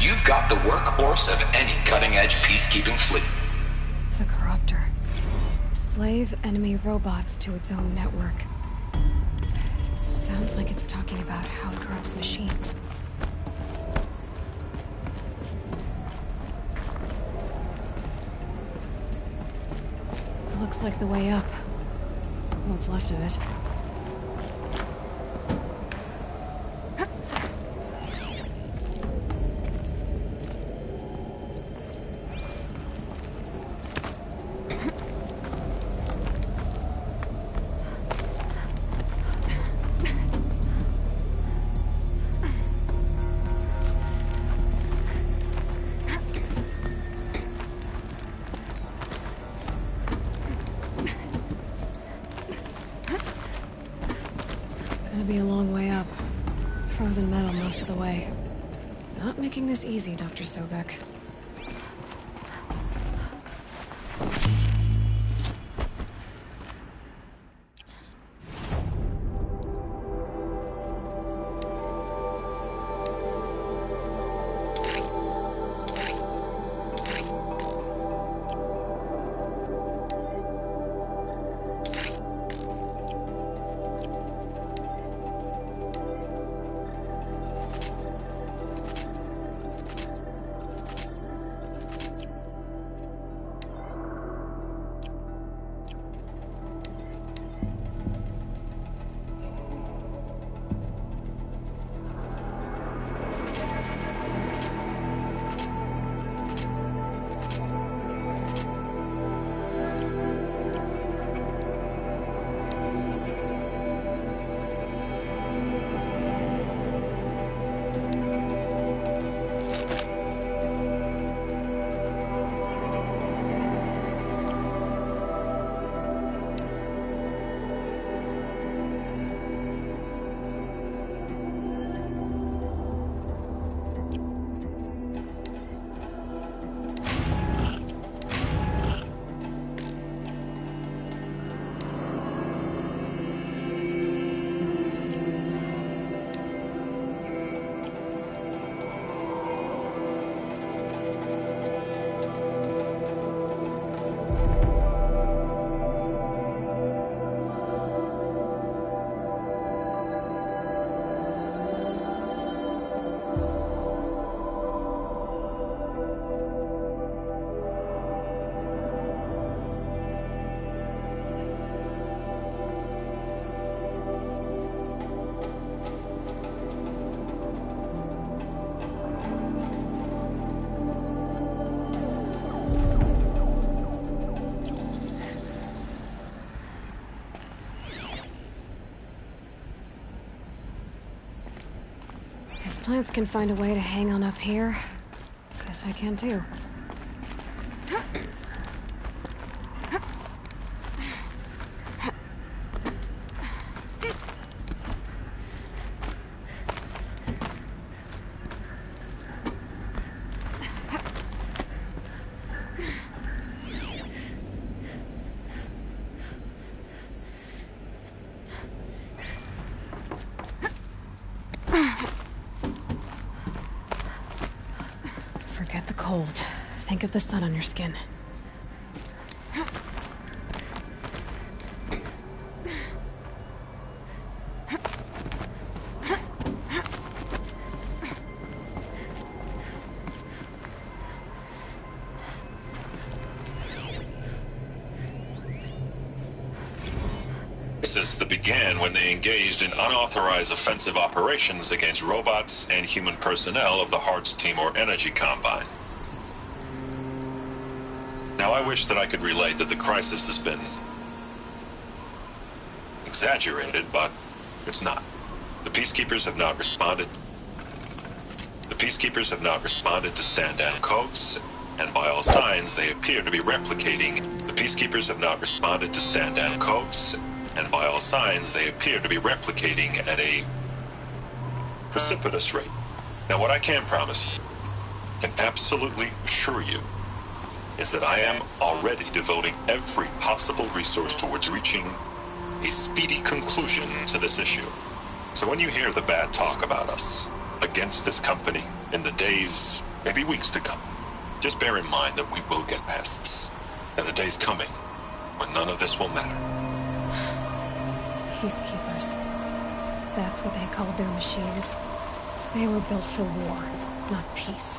you've got the workhorse of any cutting-edge peacekeeping fleet. The Corruptor. Slave enemy robots to its own network. It sounds like it's talking about how it corrupts machines. It looks like the way up. What's left of it. Gonna be a long way up. Frozen metal most of the way. Not making this easy, Dr. Sobek. Plants can find a way to hang on up here. Guess I can too. Forget the cold. Think of the sun on your skin. That began when they engaged in unauthorized offensive operations against robots and human personnel of the Hearts Timor Energy Combine. Now, I wish that I could relate that the crisis has been exaggerated, but it's not. The Peacekeepers have not responded. The Peacekeepers have not responded to stand-down codes, and by all signs, they appear to be replicating. The Peacekeepers have not responded to stand-down codes, and by all signs, they appear to be replicating at a precipitous rate. Now, what I can promise, can absolutely assure you, is that I am already devoting every possible resource towards reaching a speedy conclusion to this issue. So when you hear the bad talk about us against this company in the days maybe weeks to come. Just bear in mind that we will get past this. And a day's coming when none of this will matter. Peacekeepers. That's what they called their machines. They were built for war, not peace.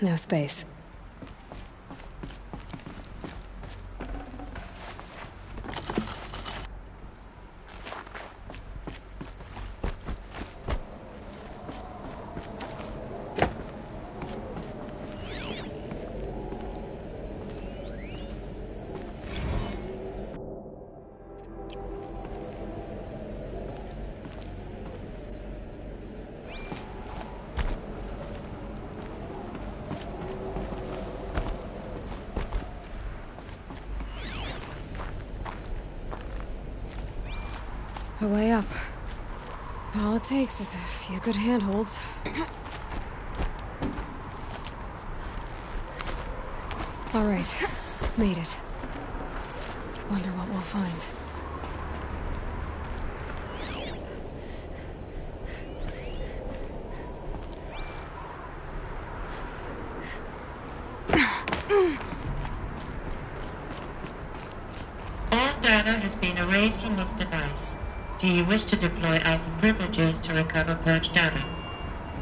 No space. A way up. All it takes is a few good handholds. All right, made it. Wonder what we'll find. All data has been erased from this device. Do you wish to deploy Alpha privileges to recover purged data?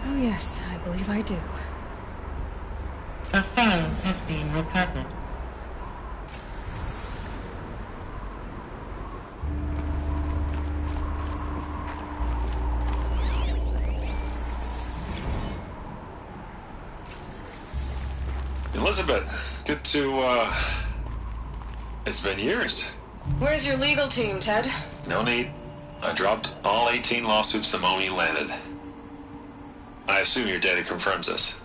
Oh yes, I believe I do. A file has been recovered. Elizabeth, good to, it's been years. Where's your legal team, Ted? No need. I dropped all 18 lawsuits the moment you landed. I assume your data confirms this.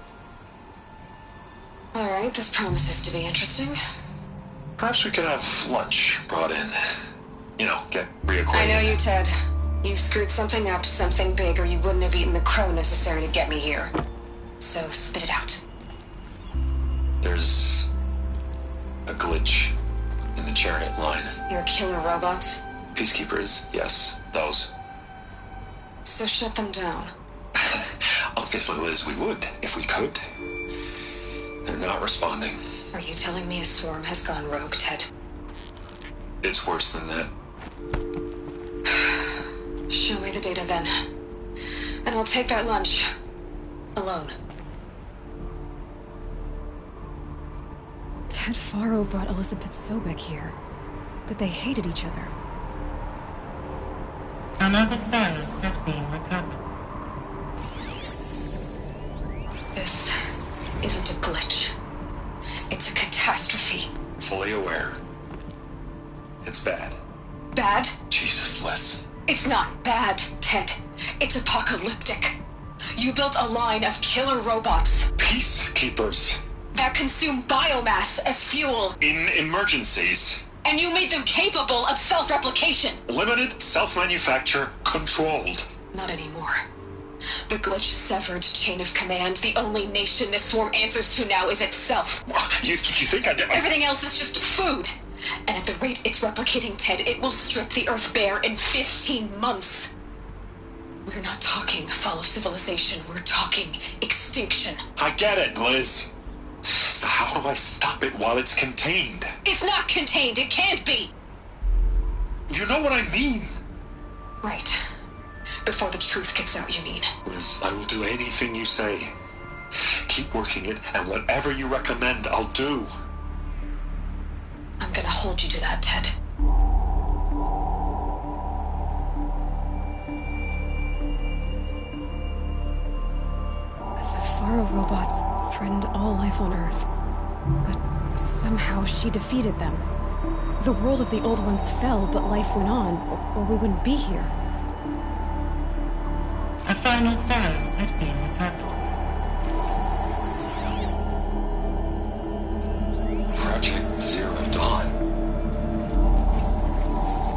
All right, this promises to be interesting. Perhaps we could have lunch brought in. You know, get reacquainted. I know you, Ted. You screwed something up, something big, or you wouldn't have eaten the crow necessary to get me here. So, spit it out. There's a glitch in the chariot line. Your killer robots? Peacekeepers, yes, those. So shut them down. Obviously, Liz, we would, if we could. They're not responding. Are you telling me a swarm has gone rogue, Ted? It's worse than that. Show me the data then. And I'll take that lunch. Alone. Ted Faro brought Elizabeth Sobek here, but they hated each other. Another file has been recovered. This isn't a glitch. It's a catastrophe. Fully aware. It's bad. Bad? Jesus, Liz. It's not bad, Ted. It's apocalyptic. You built a line of killer robots Peacekeepers. that consume biomass as fuel, In emergencies. and you made them capable of self-replication. Limited, self-manufacture, controlled. Not anymore. The glitch severed chain of command. The only nation this swarm answers to now is itself. You think I did? Everything else is just food. And at the rate it's replicating, Ted, it will strip the Earth bare in 15 months. We're not talking fall of civilization. We're talking extinction. I get it, Liz. So how do I stop it while it's contained? It's not contained. It can't be. You know what I mean. Right. Before the truth gets out, you mean? Liz, I will do anything you say. Keep working it, and whatever you recommend, I'll do. I'm gonna hold you to that, Ted. The Faro robots threatened all life on Earth. But somehow she defeated them. The world of the old ones fell, but life went on, or we wouldn't be here. A final file has been recovered. Project Zero Dawn.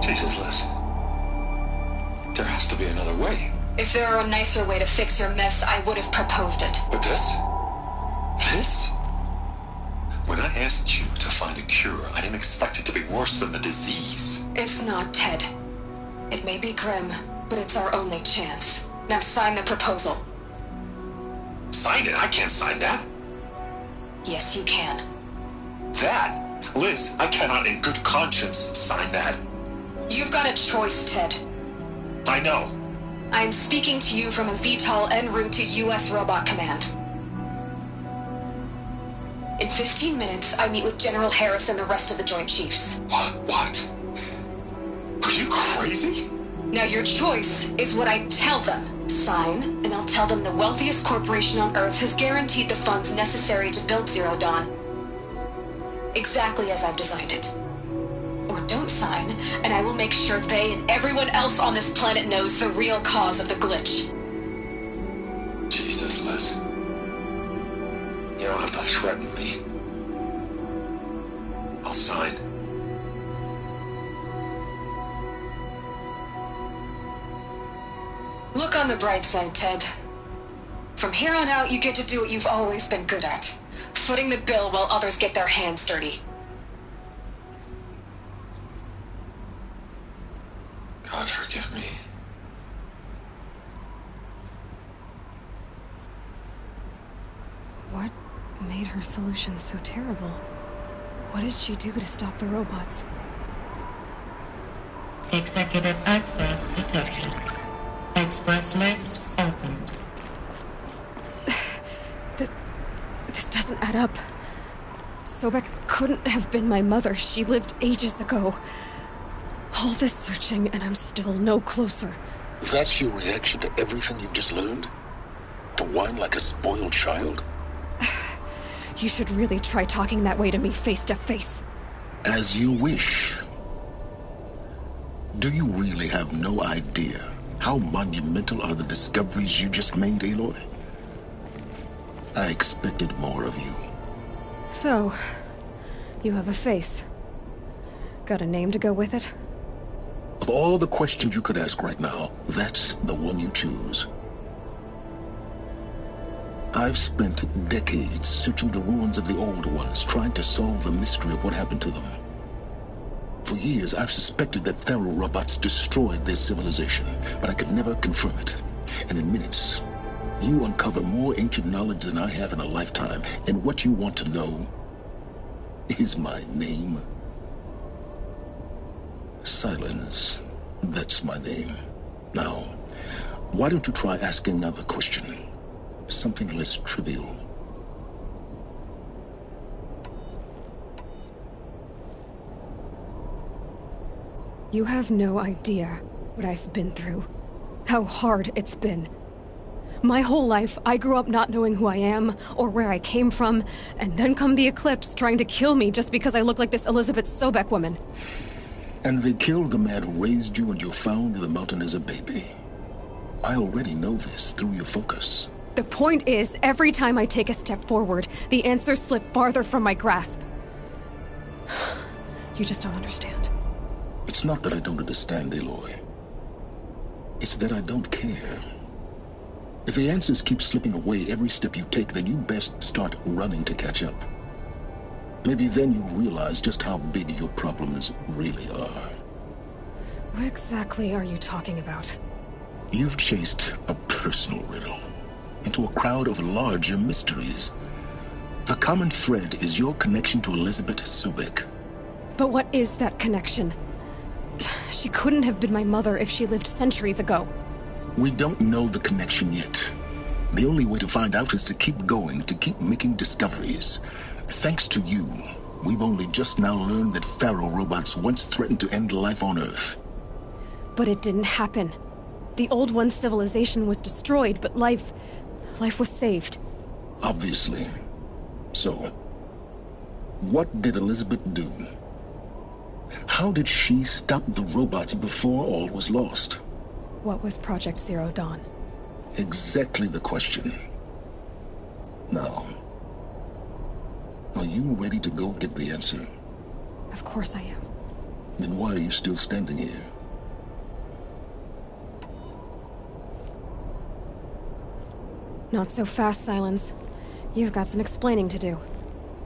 Jesus, Liz. There has to be another way. If there were a nicer way to fix your mess, I would have proposed it. But this? This? When I asked you to find a cure, I didn't expect it to be worse than the disease. It's not, Ted. It may be grim, but it's our only chance. Now sign the proposal. Sign it? I can't sign that. Yes, you can. That? Liz, I cannot in good conscience sign that. You've got a choice, Ted. I know. I'm speaking to you from a VTOL en route to U.S. Robot Command. In 15 minutes, I meet with General Harris and the rest of the Joint Chiefs. What? Are you crazy? Now your choice is what I tell them. Sign, and I'll tell them the wealthiest corporation on Earth has guaranteed the funds necessary to build Zero Dawn. Exactly as I've designed it. Or don't sign, and I will make sure they and everyone else on this planet knows the real cause of the glitch. Jesus, Liz. You don't have to threaten me. I'll sign. Look on the bright side, Ted. From here on out, you get to do what you've always been good at. Footing the bill while others get their hands dirty. God forgive me. What made her solution so terrible? What did she do to stop the robots? Executive access detected. Express lift opened. This doesn't add up. Sobek couldn't have been my mother. She lived ages ago. All this searching, and I'm still no closer. That's your reaction to everything you've just learned? To whine like a spoiled child? You should really try talking that way to me face to face. As you wish. Do you really have no idea how monumental are the discoveries you just made, Aloy? I expected more of you. So, you have a face. Got a name to go with it? Of Of all the questions you could ask right now, that's the one you choose. I've spent decades searching the ruins of the old ones, trying to solve the mystery of what happened to them. For years, I've suspected that feral robots destroyed their civilization, but I could never confirm it. And in minutes, you uncover more ancient knowledge than I have in a lifetime, and what you want to know is my name. Silence. That's my name. Now, why don't you try asking another question? Something less trivial. You have no idea what I've been through. How hard it's been. My whole life, I grew up not knowing who I am, or where I came from, and then come the Eclipse trying to kill me just because I look like this Elizabeth Sobek woman. And they killed the man who raised you and you found in the mountain as a baby. I already know this through your focus. The point is, every time I take a step forward, the answers slip farther from my grasp. You just don't understand. It's not that I don't understand, Aloy. It's that I don't care. If the answers keep slipping away every step you take, then you best start running to catch up. Maybe then you realize just how big your problems really are. What exactly are you talking about? You've chased a personal riddle into a crowd of larger mysteries. The common thread is your connection to Elizabeth Sobek. But what is that connection? She couldn't have been my mother if she lived centuries ago. We don't know the connection yet. The only way to find out is to keep going, to keep making discoveries. Thanks to you, we've only just now learned that feral robots once threatened to end life on Earth. But it didn't happen. The old one's civilization was destroyed, but life was saved. Obviously. So, what did Elizabeth do? How did she stop the robots before all was lost? What was Project Zero Dawn? Exactly the question. Now, are you ready to go get the answer? Of course I am. Then why are you still standing here? Not so fast, Silence. You've got some explaining to do.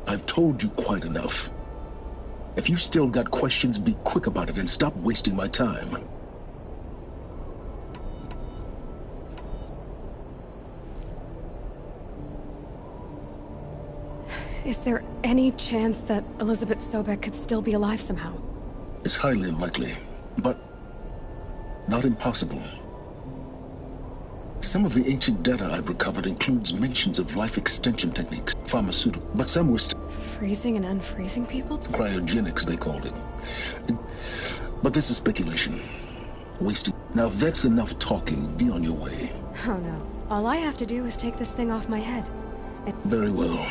I've told you quite enough. If you still got questions, be quick about it and stop wasting my time. Is there any chance that Elizabeth Sobek could still be alive somehow? It's highly unlikely, but not impossible. Some of the ancient data I've recovered includes mentions of life extension techniques, pharmaceutical, but some were Freezing and unfreezing people? cryogenics, they called it. But this is speculation. Wasting. Now, if that's enough talking, be on your way. Oh no. All I have to do is take this thing off my head. Very well.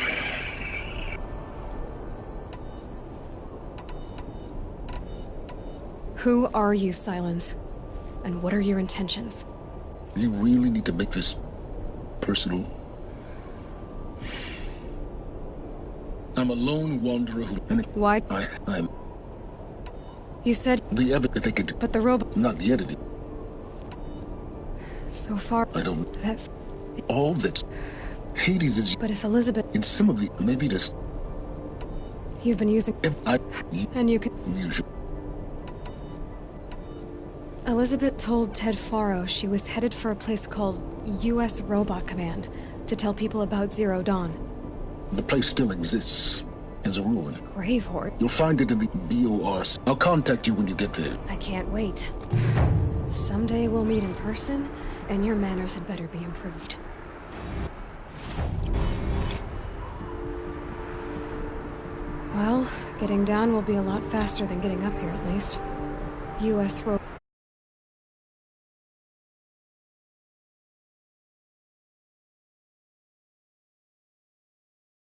Who are you, Silence? And what are your intentions? You really need to make this personal? I'm a lone wanderer who... Why? I'm... You said... The evidence that they could... But the robot... Not yet any... So far... I don't... That... All that's... Hades is... But if Elizabeth... In some of the... Maybe this... You've been using... If I... And you can... Usually... Elizabeth told Ted Faro she was headed for a place called U.S. Robot Command to tell people about Zero Dawn. The place still exists as a ruin. Grave Horde? You'll find it in the BOR. I'll contact you when you get there. I can't wait. Someday we'll meet in person, and your manners had better be improved. Well, getting down will be a lot faster than getting up here, at least. U.S. Robot...